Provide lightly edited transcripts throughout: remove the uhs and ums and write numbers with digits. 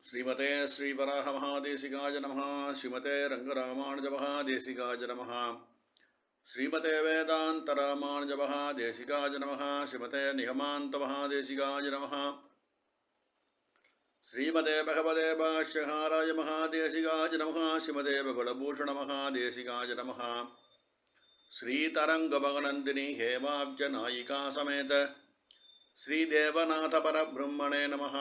श्रीमते श्रीवराहमहादेशिकाय नमः। श्रीमते रङ्गरामानुजमहादेशिकाय नमः। श्रीमते वेदान्तरामानुजमहादेशिकाय नमः। श्रीमते निगमान्तमहादेशिकाय नमः। श्रीमते भगवते भाष्यकाराय महादेशिकाय नमः। श्रीमते भगवद्भूषणमहादेशिकाय नमः। श्रीतरङ्गमगनन्दिनी हेमाब्जनायिका समेत श्रीदेवनाथपरब्रह्मणे नमः।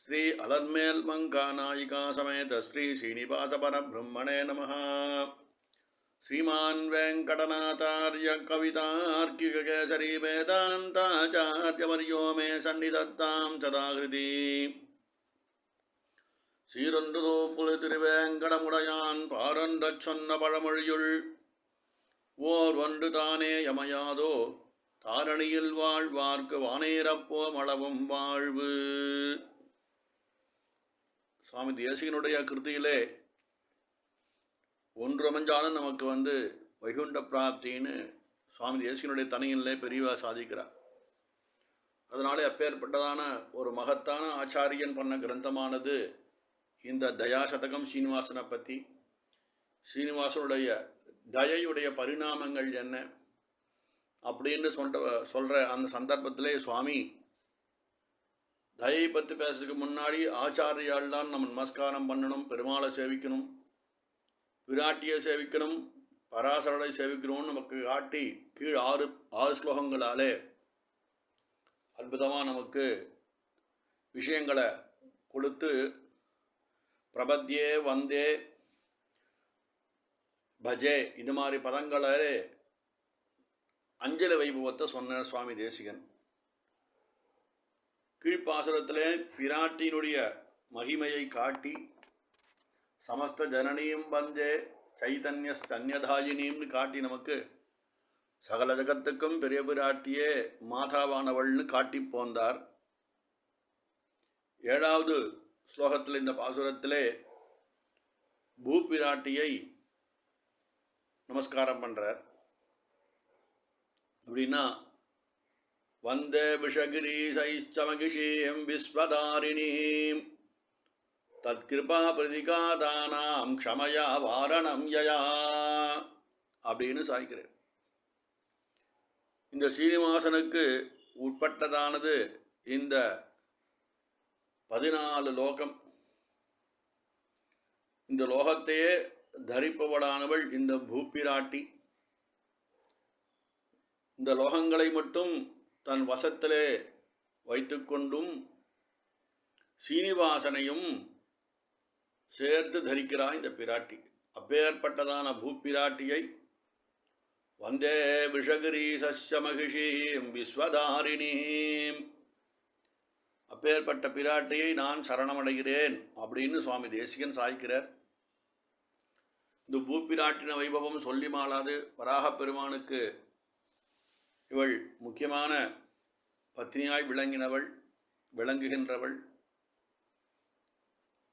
श्री अलर्मेल मंका नायिका समेत श्री श्रीनिवास परब्रह्मणे नमः। श्रीमान् वेंकटनाथार्य कवितार्किक केसरी वेदान्ताचार्यवर्यो मे सन्निधत्तां सदाकृति। சீரொன்று திருவேங்கடமுடையான் பாரொன்றச் சொன்ன பழமொழியுள் ஓர் ஒன்று தானே யமையாதோ தாரணியில் வாழ்வார்க்கு வானேரப்போ மளவும் வாழ்வு. சுவாமி தேசிகனுடைய கிருத்தியிலே ஒன்றமைஞ்சாலும் நமக்கு வைகுண்ட பிராப்தின்னு சுவாமி தேசிகனுடைய தனியிலே பெரியவா சாதிக்கிறார். அதனாலே அப்பேற்பட்டதான ஒரு மகத்தான ஆச்சாரியன் பண்ண கிரந்தமானது இந்த தயாசதகம். ஸ்ரீனிவாசனை பற்றி, ஸ்ரீனிவாசனுடைய தயையுடைய பரிணாமங்கள் என்ன அப்படின்னு சொல்கிற அந்த சந்தர்ப்பத்திலே சுவாமி தயை பற்றி பேசுறதுக்கு முன்னாடி ஆச்சாரியால் தான் நம்ம நமஸ்காரம் பண்ணணும், பெருமாளை சேவிக்கணும், விராட்டியை சேவிக்கணும், பராசரனை சேவிக்கணும்னு நமக்கு காட்டி கீழ் ஆறு ஸ்லோகங்களாலே அற்புதமாக நமக்கு விஷயங்களை கொடுத்து பிரபத்யே வந்தே பஜே இது மாதிரி பதங்களாலே அஞ்சலி வைபவத்தை சொன்ன சுவாமி தேசிகன். கீழ்ப்பாசுரத்திலே பிராட்டியினுடைய மகிமையை காட்டி சமஸ்த ஜனனியும் வந்தே சைதன்ய ஸ்தன்யதாயினின்னு காட்டி நமக்கு சகல ஜகத்துக்கும் பெரிய பிராட்டியே மாதாவானவள்னு காட்டி போந்தார். 7வது ஸ்லோகத்தில் இந்த பாசுரத்திலே பூபிராட்டியை நமஸ்காரம் பண்ணுறார். அப்படின்னா வந்தே விஷகிரீசைச்சமகிஷீம் விஸ்வதாரிணீம் தத்கிருபா பிரதிகாதானாம் க்ஷமயா வாரணம் யயா அப்படின்னு சாய்க்கிறேன். இந்த ஸ்ரீனிவாசனுக்கு உட்பட்டதானது இந்த 14 லோகம். இந்த லோகத்தையே தரிப்பவளானவள் இந்த பூப்பிராட்டி. இந்த லோகங்களை மட்டும் தன் வசத்திலே வைத்துக்கொண்டும் சீனிவாசனையும் சேர்த்து தரிக்கிறாய் இந்த பிராட்டி. அப்பேற்பட்டதான பூப்பிராட்டியை வந்தே விஷகிரீசஸ்ய மகிஷீம் விஸ்வதாரிணீம், அப்பேற்பட்ட பிராட்டியை நான் சரணமடைகிறேன் அப்படின்னு சுவாமி தேசிகன் சாய்க்கிறார். இந்த பூப்பிராட்டின வைபவம் சொல்லி மாளாது. வராக பெருமானுக்கு இவள் முக்கியமான பத்னியாய் விளங்குகின்றவள்.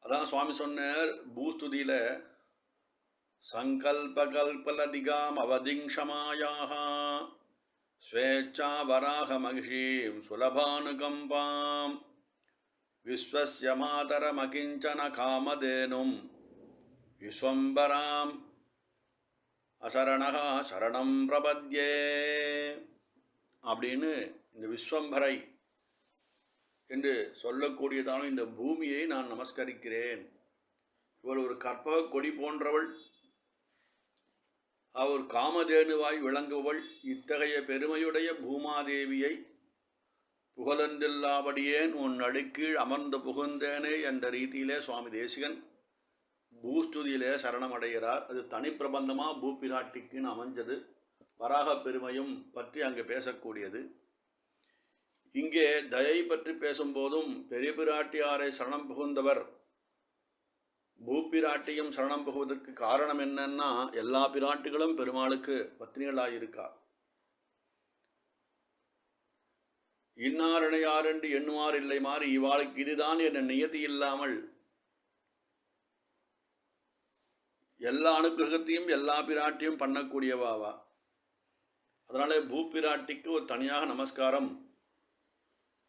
அதான் சுவாமி சொன்னார் பூஸ்துதியில் சங்கல்பகல்பலதிகாம் அவதிங்ஷமாயாக ஸ்வேச்சா வராக மகிஷீம் சுலபானுகம்பாம் விஸ்வஸ்ய மாதரமகிஞ்சன காமதேனும் விஸ்வம்பராம் அசரணஹ சரணம் பிரபத்யே அப்படின்னு இந்த விஸ்வம்பரை என்று சொல்லக்கூடியதான இந்த பூமியை நான் நமஸ்கரிக்கிறேன். இவள் ஒரு கற்பக கொடி போன்றவள், அவர் காமதேனுவாய் விளங்குவள். இத்தகைய பெருமையுடைய பூமாதேவியை புகழென்றில்லாபடியேன் உன் நடுக்கீழ் அமர்ந்து புகுந்தேனே என்ற ரீதியிலே சுவாமி தேசிகன் பூஸ்துதியிலே சரணமடைகிறார். அது தனி பிரபந்தமாக பூப்பிராட்டிக்குன்னு அமைஞ்சது. வராக பெருமையும் பற்றி அங்கே பேசக்கூடியது. இங்கே தயை பற்றி பேசும்போதும் பெரிய பிராட்டியாரை சரணம் புகுந்தவர் பூப்பிராட்டியும் சரணம் புகுவதற்கு காரணம் என்னன்னா, எல்லா பிராட்டிகளும் பெருமாளுக்கு பத்னிகளாயிருக்கா. இன்னாரணை யாரென்று எண்ணுவார் இல்லை மாறி இவாளுக்கு இதுதான் என்ற நியதி இல்லாமல் எல்லா அனுகிரகத்தையும் எல்லா பிராட்டியும் பண்ணக்கூடியவாவா. அதனால பூப்பிராட்டிக்கு ஒரு தனியாக நமஸ்காரம்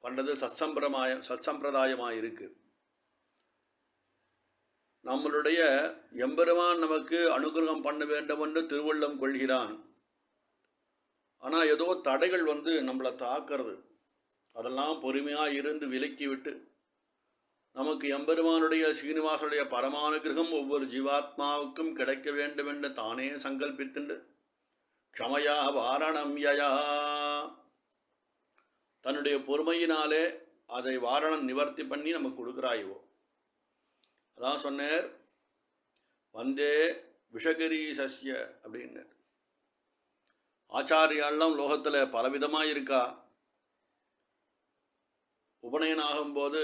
பண்ணுறது சத்சம்பிரதாயமாக இருக்குது. நம்மளுடைய எம்பெருமான் நமக்கு அனுகிரகம் பண்ண வேண்டும் என்று திருவள்ளம் கொள்கிறான். ஆனால் ஏதோ தடைகள் நம்மளை தாக்கிறது. அதெல்லாம் பொறுமையாக இருந்து விலக்கி விட்டு நமக்கு எம்பெருமானுடைய சீனிவாசனுடைய பரமானுகிரகம் ஒவ்வொரு ஜீவாத்மாவுக்கும் கிடைக்க வேண்டும் என்று தானே சங்கல்பித்துண்டு க்ஷமயா வாரணம் யயா தன்னுடைய பொறுமையினாலே அதை வாரணம் நிவர்த்தி பண்ணி நமக்கு கொடுக்குறாயோ. அதான் சொன்னார், வந்தே விஷகிரீசஸ்ய அப்படின்னு. ஆச்சாரியாலாம் லோகத்தில் பலவிதமாக இருக்கா. உபநயனம் ஆகும்போது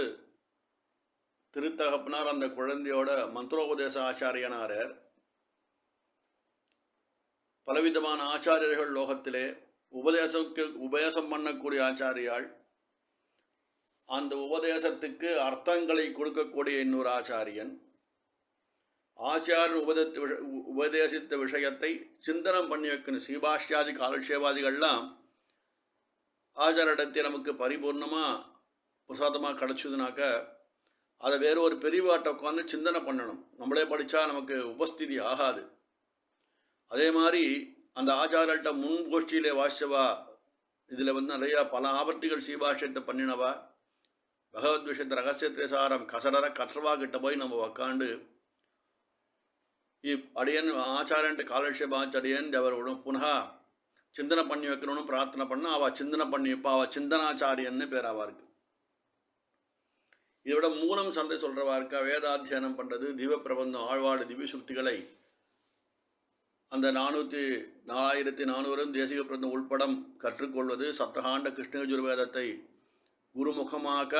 திருத்தகப்பனார் அந்த குழந்தையோட மந்திரோபதேச ஆச்சாரியனாரர். பலவிதமான ஆச்சாரியர்கள் லோகத்திலே உபதேசம் பண்ணக்கூடிய ஆச்சாரியாள், அந்த உபதேசத்துக்கு அர்த்தங்களை கொடுக்கக்கூடிய இன்னொரு ஆச்சாரியன், ஆச்சாரியன் உபதேசித்த விஷயத்தை சிந்தனம் பண்ணி வைக்கணும். ஸ்ரீபாஷ்யாதி காலக்ஷேபாதிகள்லாம் ஆச்சாரிடத்தை நமக்கு பரிபூர்ணமாக பிரசாதமாக கிடச்சிதுனாக்க அதை வேறு ஒரு பெரியவாட்டை உட்காந்து சிந்தனை பண்ணணும். நம்மளே படித்தா நமக்கு உபஸ்திதி ஆகாது. அதே மாதிரி அந்த ஆச்சாரல்கிட்ட முன் கோஷ்டியிலே வாசிச்சவா, இதில் நிறையா பல ஆவர்த்திகள் ஸ்ரீபாஷ்யத்தை பண்ணினவா, பகவத் விஷயத்தை ரகசியத்தை சாரம் கசடர கற்றவா கிட்ட போய் நம்ம உக்காண்டு அடியன் ஆச்சாரியன்ட்டு காலக்ஷேபாச்சரியன் அவரோட புனः சிந்தனை பண்ணி வைக்கணும்னு பிரார்த்தனை பண்ணால் அவள் சிந்தனை பண்ணி வைப்பா. அவள் சிந்தனாச்சாரியன்னு பேர் ஆவா இருக்கு. இதோட மூலம் சந்தை சொல்கிறவா இருக்கா. வேதாத்தியனம் பண்ணுறது, திவ பிரபந்தம், ஆழ்வாடு திவ்ய சுக்திகளை அந்த 4400 தேசிக பிரபந்தம் உள்படம் கற்றுக்கொள்வது, சப்தகாண்ட கிருஷ்ணயஜுர்வேதத்தை குருமுகமாக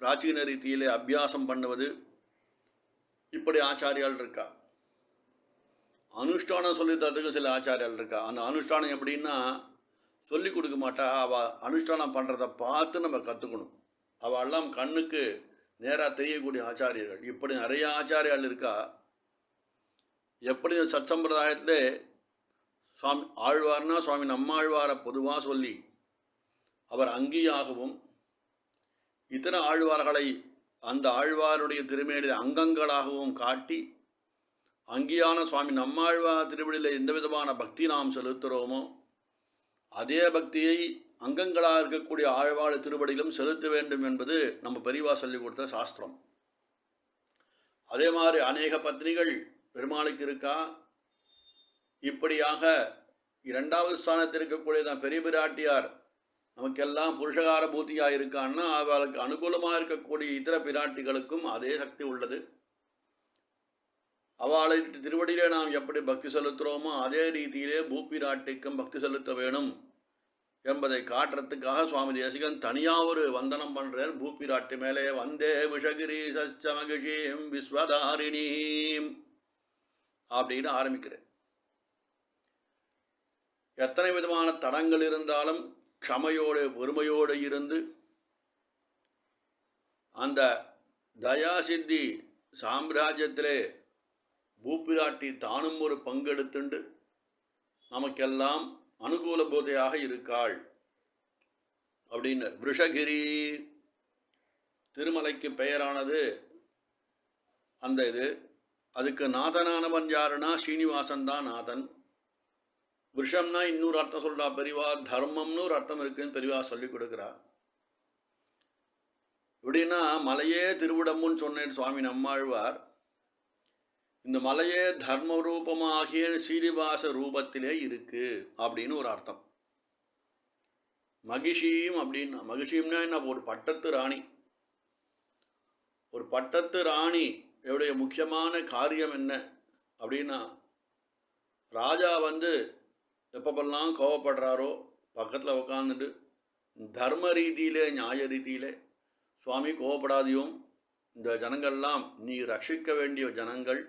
பிராச்சீன ரீதியிலே அபியாசம் பண்ணுவது, இப்படி ஆச்சாரியால் இருக்கா. அனுஷ்டானம் சொல்லி தரத்துக்கு சில ஆச்சாரியால் இருக்கா. அந்த அனுஷ்டானம் எப்படின்னா சொல்லி கொடுக்க மாட்டா. அவள் அனுஷ்டானம் பண்ணுறதை பார்த்து நம்ம கற்றுக்கணும். அவெல்லாம் கண்ணுக்கு நேராக தெரியக்கூடிய ஆச்சாரியர்கள். இப்படி நிறைய ஆச்சாரியால் இருக்கா. எப்படி சத்சம்பிரதாயத்தில் சுவாமி ஆழ்வார்னா சுவாமி நம்மாழ்வாரை பொதுவாக சொல்லி அவர் அங்கியாகவும் இத்தனை ஆழ்வார்களை அந்த ஆழ்வாருடைய திருமேனியில் அங்கங்களாகவும் காட்டி, அங்கியான சுவாமி நம்மாழ்வார் திருவடியில் எந்த விதமான பக்தி நாம் செலுத்துகிறோமோ அதே பக்தியை அங்கங்களாக இருக்கக்கூடிய ஆழ்வார் திருவடியிலும் செலுத்த வேண்டும் என்பது நம்ம பெரியவா சொல்லி கொடுத்த சாஸ்திரம். அதே மாதிரி அநேக பத்னிகள் பெருமாளுக்கு இருக்கா. இப்படியாக 2வது ஸ்தானத்தில் இருக்கக்கூடிய தான் பெரிய பிராட்டியார் நமக்கெல்லாம் புருஷகார பூத்தியாக இருக்கான்னா அவளுக்கு அனுகூலமாக இருக்கக்கூடிய இதர பிராட்டிகளுக்கும் அதே சக்தி உள்ளது. அவளை திருவடியிலே நாம் எப்படி பக்தி செலுத்துகிறோமோ அதே ரீதியிலே பூப்பிராட்டிக்கும் பக்தி செலுத்த வேணும் என்பதை காட்டுறதுக்காக சுவாமி தேசிகன் தனியாக ஒரு வந்தனம் பண்ணுறார். பூப்பிராட்டி மேலே வந்தே விஷகிரீச மகிஷீம் விஸ்வதாரிணீம் அப்படின்னு ஆரம்பிக்கிறேன். எத்தனை விதமான தடங்கள் இருந்தாலும் க்ஷமையோடு பொறுமையோடு இருந்து அந்த தயாசித்தி சாம்ராஜ்யத்திலே பூப்பிராட்டி தானும் ஒரு பங்கெடுத்துண்டு நமக்கெல்லாம் அனுகூல போதையாக இருக்காள் அப்படின்னு. விஷகிரி திருமலைக்கு பெயரானது அந்த இது. அதுக்கு நாதனானவன் யாருன்னா ஸ்ரீனிவாசன் தான் நாதன். விஷம்னா இன்னொரு அர்த்தம் சொல்கிறா பெரியவா. தர்மம்னு ஒரு அர்த்தம் இருக்குன்னு பெரியவா சொல்லி கொடுக்குறா. எப்படின்னா மலையே திருவிடம்னு சொன்னேன் சுவாமி நம்மாழ்வார். இந்த மலையே தர்ம ரூபமாகிய ஸ்ரீனிவாச ரூபத்திலே இருக்கு அப்படின்னு ஒரு அர்த்தம். மகிஷீம் அப்படின்னா, மகிஷீம்னா என்ன, ஒரு பட்டத்து ராணி. ஒரு பட்டத்து ராணி எவ்வளோ முக்கியமான காரியம் என்ன அப்படின்னா, ராஜா எப்பப்பெல்லாம் கோவப்படுறாரோ பக்கத்தில் உட்காந்துட்டு தர்ம ரீதியிலே நியாய ரீதியிலே சுவாமி கோவப்படாதையும், இந்த ஜனங்கள்லாம் நீ ரட்சிக்க வேண்டிய ஜனங்கள்,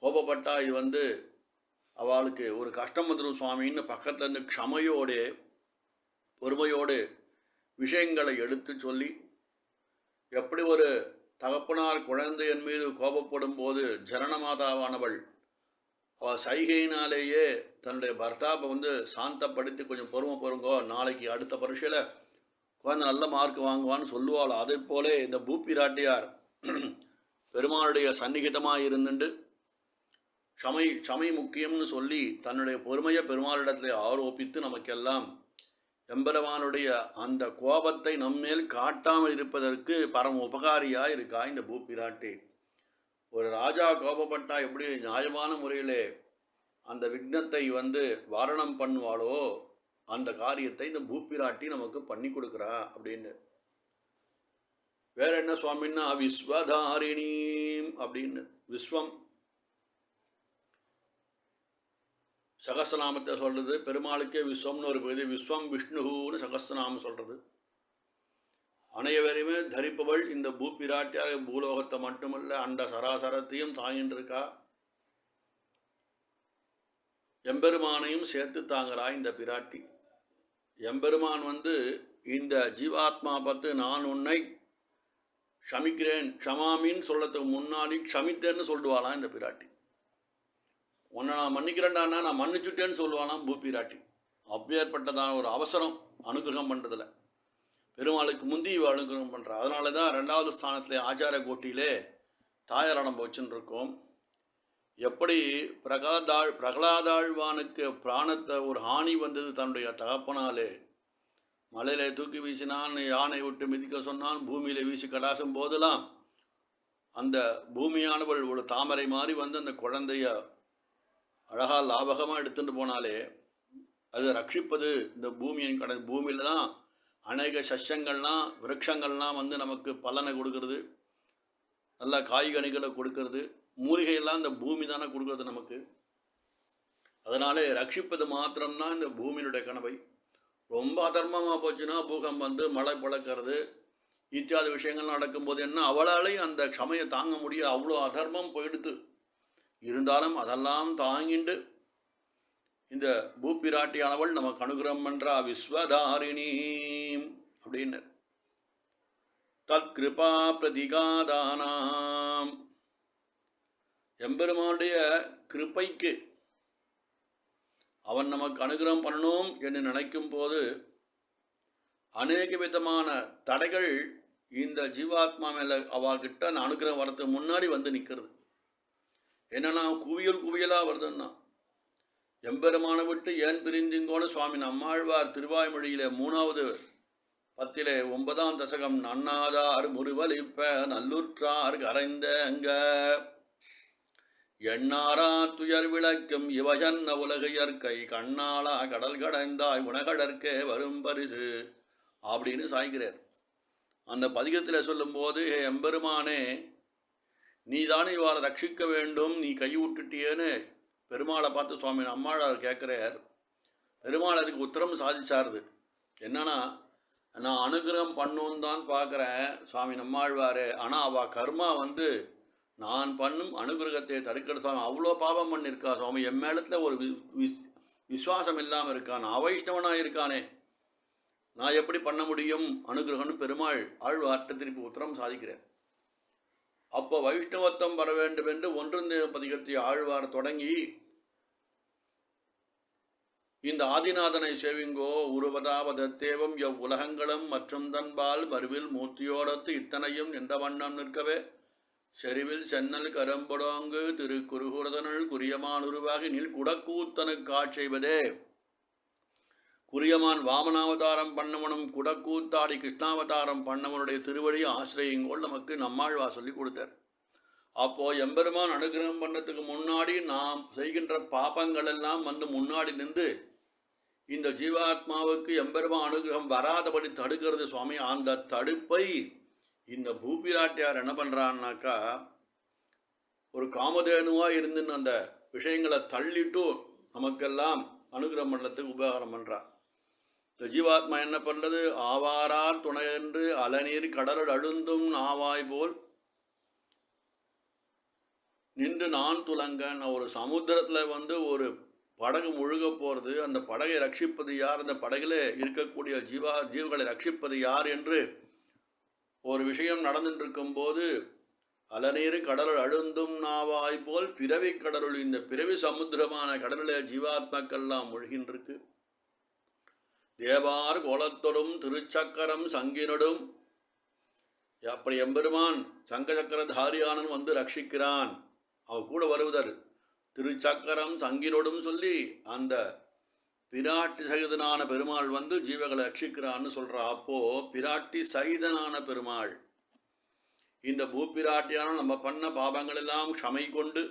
கோபப்பட்டா இது அவளுக்கு ஒரு கஷ்டம் வந்துடும் சுவாமின்னு பக்கத்தில் இருந்து க்ஷமையோடு பொறுமையோடு விஷயங்களை எடுத்து சொல்லி, எப்படி ஒரு தகப்பனார் குழந்தையின் மீது கோபப்படும் போது ஜனனமாதாவானவள் அவள் சைகையினாலேயே தன்னுடைய பர்த்தாவை சாந்தப்படுத்தி கொஞ்சம் பொறுங்கோ, நாளைக்கு அடுத்த பரீட்சையில் குழந்தை நல்ல மார்க் வாங்குவான்னு சொல்லுவாள். அதே போல இந்த பூப்பிராட்டியார் பெருமாளுடைய சந்நிகிதமாக இருந்துண்டு க்ஷமை முக்கியம்னு சொல்லி தன்னுடைய பொறுமையை பெருமாளிடத்தில் ஆரோபித்து நமக்கெல்லாம் எம்பெருமானுடைய அந்த கோபத்தை நம்மேல் காட்டாமல் இருப்பதற்கு பரம உபகாரியாக இருக்கா இந்த பூப்பிராட்டி. ஒரு ராஜா கோபப்பட்டா எப்படி நியாயமான முறையிலே அந்த விக்னத்தை வாரணம் பண்ணுவாளோ அந்த காரியத்தை இந்த பூப்பிராட்டி நமக்கு பண்ணி கொடுக்குறா அப்படின்னு. வேற என்ன சுவாமின்னா விஸ்வதாரிணி அப்படின்னு. விஸ்வம் சகஸ்ரநாமத்தை சொல்றது, பெருமாளுக்கே விஸ்வம்னு ஒரு பகுதி, விஸ்வம் விஷ்ணுன்னு சகஸ்ரநாமம் சொல்றது. அனைவரையுமே தரிப்பவள் இந்த பூப்பிராட்டியாக பூலோகத்தை மட்டுமல்ல அந்த சராசரத்தையும் தாங்கின்றிருக்கா. எம்பெருமானையும் சேர்த்து தாங்கிறா இந்த பிராட்டி. எம்பெருமான் இந்த ஜீவாத்மா பார்த்து நான் உன்னை க்ஷமிக்கிறேன், க்ஷமாமின்னு சொல்றதுக்கு முன்னாடி க்ஷமித்தேன்னு சொல்லுவாளாம் இந்த பிராட்டி. உன்னை நான் மன்னிக்கிறேன்டான்னா நான் மன்னிச்சுட்டேன்னு சொல்லுவாளாம் பூப்பிராட்டி. அப்பேற்பட்டதான ஒரு அவசரம் அனுகிரகம் பண்ணுறதில்ல. பெருமாளுக்கு முந்தி அனுகிரகம் பண்ணுறா. அதனால தான் 2வது ஸ்தானத்தில் ஆச்சார கோட்டியிலே தாயாரை நம்ம வச்சுன்னு இருக்கோம். எப்படி பிரகலாதாழ்வானுக்கு பிராணத்தை ஒரு ஹானி வந்தது தன்னுடைய தகப்பனாலே, மலையில தூக்கி வீசினான், யானை விட்டு மிதிக்க சொன்னான், பூமியில் வீசி கடாசும் போதெல்லாம் அந்த பூமியானவள் ஒரு தாமரை மாதிரி அந்த குழந்தைய அழகாக லாபகமாக எடுத்துகிட்டு போனாலே அது ரட்சிப்பது இந்த பூமியின் பூமியில் தான் அநேக சஸ்யங்கள்லாம் விரக்ஷங்கள்லாம் நமக்கு பலனை கொடுக்கறது, நல்ல காய்கனிகளை கொடுக்கறது, மூலிகையெல்லாம் இந்த பூமி தானே கொடுக்கறது நமக்கு. அதனாலே ரட்சிப்பது மாத்திரம்தான் இந்த பூமியினுடைய கனவை. ரொம்ப அதர்மமாக போச்சுன்னா பூகம் மழை பழக்கிறது இத்தியாதி விஷயங்கள்லாம் நடக்கும்போது என்ன அவளாலே அந்த க்ஷமையை தாங்க முடிய அவ்வளோ அதர்மம் போயிடுது. இருந்தாலும் அதெல்லாம் தாங்கிண்டு இந்த பூப்பிராட்டியானவள் நமக்கு அனுகிரகம் பண்றா. விஸ்வதாரிணி அப்படின்னு. தத் கிருபா பிரதிகாதானாம். எம்பெருமானுடைய கிருப்பைக்கு அவன் நமக்கு அனுகிரகம் பண்ணணும் என்று நினைக்கும் போது அநேக விதமான தடைகள் இந்த ஜீவாத்மா மேலே அவகிட்ட அந்த அனுகிரகம் வரதுக்கு முன்னாடி நிற்கிறது. என்னன்னா குவியலாக வருதுன்னா எம்பெருமானை விட்டு ஏன் பிரிந்திங்கோன்னு சுவாமி நம்மாழ்வார் திருவாய்மொழியில 3வது பத்திலே 9ஆம் தசகம் நன்னாதார் முருவலிப்ப நல்லுற்றார் கரைந்த அங்க எண்ணாரா துயர் விளக்கும் இவஜன்ன உலகையற்கை கண்ணாளா கடல் கடைந்தாய் உனகடற்கே வரும் பரிசு அப்படின்னு சாய்கிறார். அந்த பதிகத்தில் சொல்லும்போது எம்பெருமானே நீதானே இவாளை ரட்சிக்க வேண்டும், நீ கை விட்டுட்டியேன்னு பெருமாளை பார்த்து சுவாமி நம்மாழ்வார் கேட்குறார். பெருமாள் அதுக்கு உத்தரம் சாதிச்சாருது. என்னன்னா நான் அனுகிரகம் பண்ணணுன்னு தான் பார்க்குறேன் சுவாமி நம்மாழ்வார், ஆனால் அவள் கர்மா நான் பண்ணும் அனுகிரகத்தை தடுக்கிறது சுவாமி அவ்வளோ பாவம் பண்ணியிருக்கா சுவாமி, என் மேலத்தில் ஒரு விசுவாசம் இல்லாமல் இருக்கான், அவைஷ்ணவனாக இருக்கானே, நான் எப்படி பண்ண முடியும் அனுகிரகம்னு பெருமாள் ஆழ்வார்ட்ட திருப்பி உத்தரம் சாதிக்கிறேன். அப்போ வைஷ்ணவத்தம் வர வேண்டும் என்று 1 பதிகத்தை ஆழ்வார் தொடங்கி இந்த ஆதிநாதனை சேவிங்கோ உருவதாவதத்தேவம் எவ் உலகங்களும் மற்றும் தன்பால் மறுவில் மூர்த்தியோடத்து இத்தனையும் எந்த வண்ணம் நிற்கவே செறிவில் சென்னல் கரம்படோங்கு திருக்குறுகுரதனுள் குறியமான் உருவாகி நில் குடக்கூத்தனு காட்செய்வதே. குறியமான் வாமனாவதாரம் பண்ணவனும் குடக்கூத்தாடி கிருஷ்ணாவதாரம் பண்ணவனுடைய திருவடியை ஆசிரியங்கோள் நமக்கு நம்மாழ்வா சொல்லி கொடுத்தார். அப்போ எம்பெருமான் அனுகிரகம் பண்ணதுக்கு முன்னாடி நாம் செய்கின்ற பாபங்கள் எல்லாம் முன்னாடி நின்று இந்த ஜீவாத்மாவுக்கு எம்பெருமான் அனுகிரகம் வராதபடி தடுக்கிறது சுவாமி. அந்த தடுப்பை இந்த பூப்பிராட்டியார் என்ன பண்ணுறான்னாக்கா ஒரு காமதேனுவாக இருந்துன்னு அந்த விஷயங்களை தள்ளிட்டு நமக்கெல்லாம் அனுகிரகம் பண்ணுறதுக்கு உபகாரம் பண்ணுறார். இந்த ஜீவாத்மா என்ன பண்ணுறது, ஆவாரார் துணையென்று அலநீர் கடலுள் அழுந்தும் நாவாய் போல் நின்று நான் துலங்கன். ஒரு சமுத்திரத்தில் ஒரு படகு முழுக போகிறது, அந்த படகை ரட்சிப்பது யார், அந்த படகில் இருக்கக்கூடிய ஜீவர்களை ரட்சிப்பது யார் என்று ஒரு விஷயம் நடந்துட்டு இருக்கும்போது அலநீர் கடலுள் அழுந்தும் நாவாய் போல் பிறவி கடலுள் இந்த பிறவி சமுத்திரமான கடலில் ஜீவாத்மாக்கள்லாம் மூழ்கின்றிருக்கு. தேவார் கோலத்தொடும் திருச்சக்கரம் சங்கினொடும் அப்படி எம்பெருமான் சங்கசக்கரதாரியானன் வந்து ரட்சிக்கிறான். அவன் கூட வருவதர் திருச்சக்கரம் சங்கினோடும் சொல்லி அந்த பிராட்டி சகிதனான பெருமாள் வந்து ஜீவகளை ரட்சிக்கிறான்னு சொல்கிறா. அப்போது பிராட்டி சகிதனான பெருமாள் இந்த பூப்பிராட்டியான நம்ம பண்ண பாபங்கள் எல்லாம் க்ஷமை கொண்டு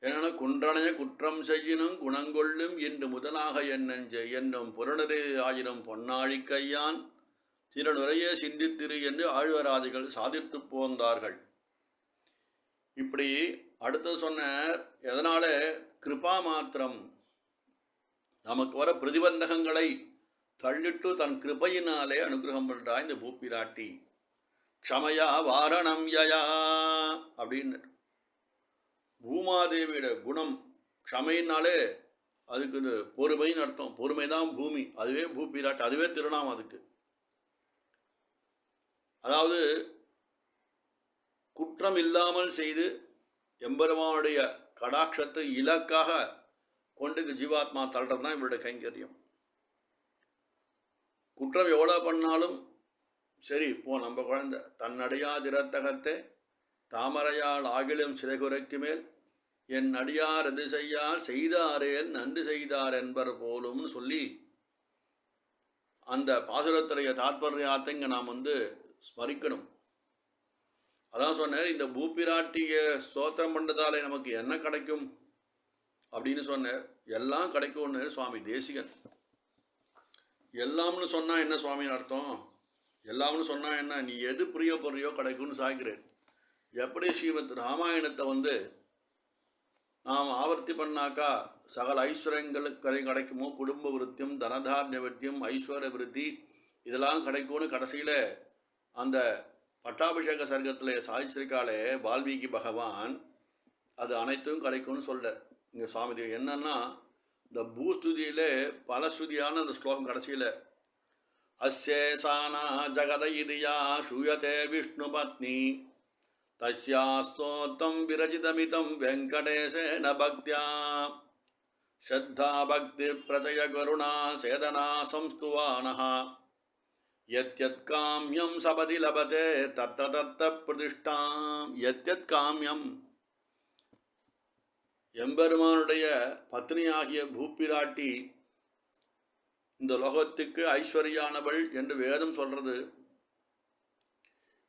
என்னென்ன குன்றனைய குற்றம் செய்யினும் குணங்கொள்ளும் என்று முதலாக என்னெஞ்ச என்னும் புறநரே ஆயிரம் பொன்னாழி கையான் திறனுரைய சிந்தித்திரு என்று ஆழ்வராதிகள் சாதித்து போந்தார்கள். இப்படி அடுத்து சொன்னார். எதனால? கிருபா மாத்திரம் நமக்கு வர பிரதிபந்தகங்களை தள்ளிட்டு தன் கிருபையினாலே அனுகிரகம் பண்ணுறா இந்த பூப்பிராட்டி. க்ஷமயா வாரணம் யயா அப்படின்னு பூமாதேவியோட குணம் க்ஷமைனாலே அதுக்கு இது பொறுமைன்னு அர்த்தம். பொறுமை தான் பூமி, அதுவே பூப்பிராட்டி, அதுவே திருநாமம் அதுக்கு. அதாவது குற்றம் இல்லாமல் செய்து எம்பெருமானுடைய கடாட்சத்தை இலக்காக கொண்டு ஜீவாத்மா தள்ளுறது தான் இவருடைய கைங்கரியம். குற்றம் எவ்வளோ பண்ணாலும் சரி, இப்போ நம்ம குழந்தை தன்னடையா திறத்தகத்தை தாமரையால் ஆகிலும் சிறைகுறைக்கு மேல் என் அடியார் எது செய்யார் செய்தாரேல் நன்று செய்தார் என்பர் போலும்னு சொல்லி அந்த பாசுரத்துடைய தாத்பர்யாத்தை இங்கே நாம் ஸ்மரிக்கணும். அதான் சொன்னார், இந்த பூப்பிராட்டிய ஸ்தோத்திரம் பண்ணுறதாலே நமக்கு என்ன கிடைக்கும் அப்படின்னு சொன்னார். எல்லாம் கிடைக்கும்னு சுவாமி தேசிகன். எல்லாம்னு சொன்னால் என்ன சுவாமின்னு அர்த்தம்? எல்லாம்னு சொன்னால் என்ன? நீ எது பிரியப்படுறியோ கிடைக்கும்னு சாய்க்கிறேன். எப்படி ஸ்ரீமத் ராமாயணத்தை நாம் ஆவர்த்தி பண்ணாக்கா சகல ஐஸ்வர்யங்களுக்கு கிடைக்குமோ, குடும்ப விருத்தியும் தனதார்ய விருத்தியும் ஐஸ்வர்ய விருத்தி இதெல்லாம் கிடைக்கும்னு கடைசியில் அந்த பட்டாபிஷேக சர்க்கத்தில் சாதிச்சிருக்காளே வால்மீகி பகவான், அது அனைத்தும் கிடைக்கும்னு சொல்கிறார். இங்கே சுவாமி என்னன்னா, இந்த பூஸ்துதியிலே பல ஸ்துதியான அந்த ஸ்லோகம் கடைசியில் அஸ்யேசானா ஜகத இதியா சூயதே விஷ்ணு பத்னி தஸ்யாஸ்தோத்தம் விரஜிதமிதம் வெங்கடேசேன பக்தியா ஸ்ரத்தா பக்தி பிரஜய கருணா சேதனா சம்ஸ்துவானஹ யத்யத் காம்யம் சபதி லபதே தத்த தத்த பிரதிஷ்டாம். யத்யத் காம்யம் எம்பெருமானுடைய பத்னியாகிய பூப்பிராட்டி இந்த லோகத்துக்கு ஐஸ்வர்யானவள் என்று வேதம் சொல்கிறது.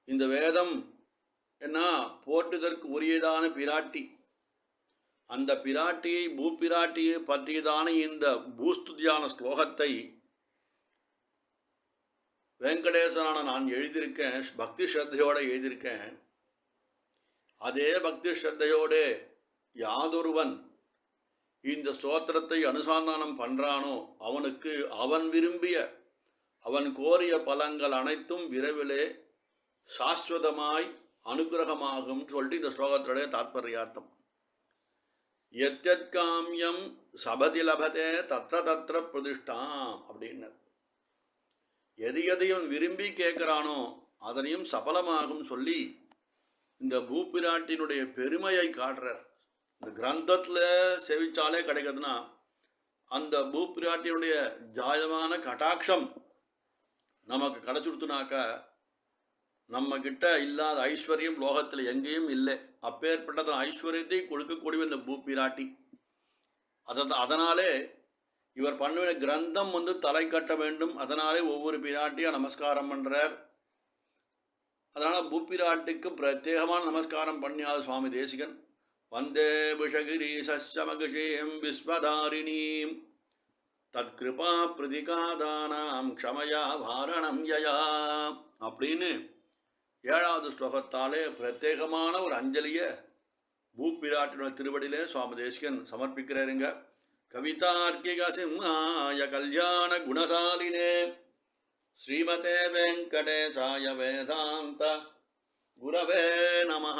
இந்த வேதம் என்ன போற்றுதற்கு உரியதான பிராட்டி. அந்த பிராட்டியை பூப்பிராட்டியை பற்றியதான இந்த பூஸ்துதியான ஸ்லோகத்தை வெங்கடேசனான நான் எழுதியிருக்கேன், பக்தி ஸ்ரத்தையோடு எழுதியிருக்கேன். அதே பக்தி ஸ்ரத்தையோடு யாதொருவன் இந்த ஸ்தோத்திரத்தை அனுசந்தானம் பண்ணுறானோ அவனுக்கு அவன் விரும்பிய அவன் கோரிய பலங்கள் அனைத்தும் விரைவிலே சாஸ்வதமாய் அனுகிரகமாகும் சொல்லிட்டு இந்த ஸ்லோகத்தினுடைய தாத்பர்யார்த்தம். யத்யத் காம்யம் சபதி லபதே தத்ர தத்ர பிரதிஷ்டாம் அப்படின்னு எது எதையும் விரும்பி கேட்குறானோ அதனையும் சபலமாகும் சொல்லி இந்த பூப்பிராட்டினுடைய பெருமையை காட்டுறார். இந்த கிரந்தத்தில் செவிச்சாலே கிடைக்கிறதுனா அந்த பூப்பிராட்டினுடைய ஜாயமான கட்டாட்சம் நமக்கு கிடச்சுடுத்துனாக்கா நம்மக்கிட்ட இல்லாத ஐஸ்வர்யம் லோகத்தில் எங்கேயும் இல்லை. அப்பேற்பட்டது ஐஸ்வர்யத்தை கொடுக்கக்கூடிய இந்த பூப்பிராட்டி. அதனாலே இவர் பண்ணுற கிரந்தம் தலை கட்ட வேண்டும். அதனாலே ஒவ்வொரு பிராட்டியாக நமஸ்காரம் பண்ணுறார். அதனால் பூப்பிராட்டிக்கு பிரத்யேகமான நமஸ்காரம் பண்ணியாத சுவாமி தேசிகன் வந்தே விஷகிரி சமகிஷேம் விஸ்வதாரிணீம் தத்கிருபா பிரதிகாதானாம் க்ஷமயா வாரணம் யயா அப்படின்னு 7வது ஸ்லோகத்தாலே பிரத்யேகமான ஒரு அஞ்சலியை பூப்பிராட்டினோட திருவடியிலே சுவாமி தேசிகன் சமர்ப்பிக்கிறாருங்க. கவிதார்க்கிக சிம்ஹாய கல்யாண குணசாலினே ஸ்ரீமதே வெங்கடேசாய வேதாந்த குரவே நமஹ.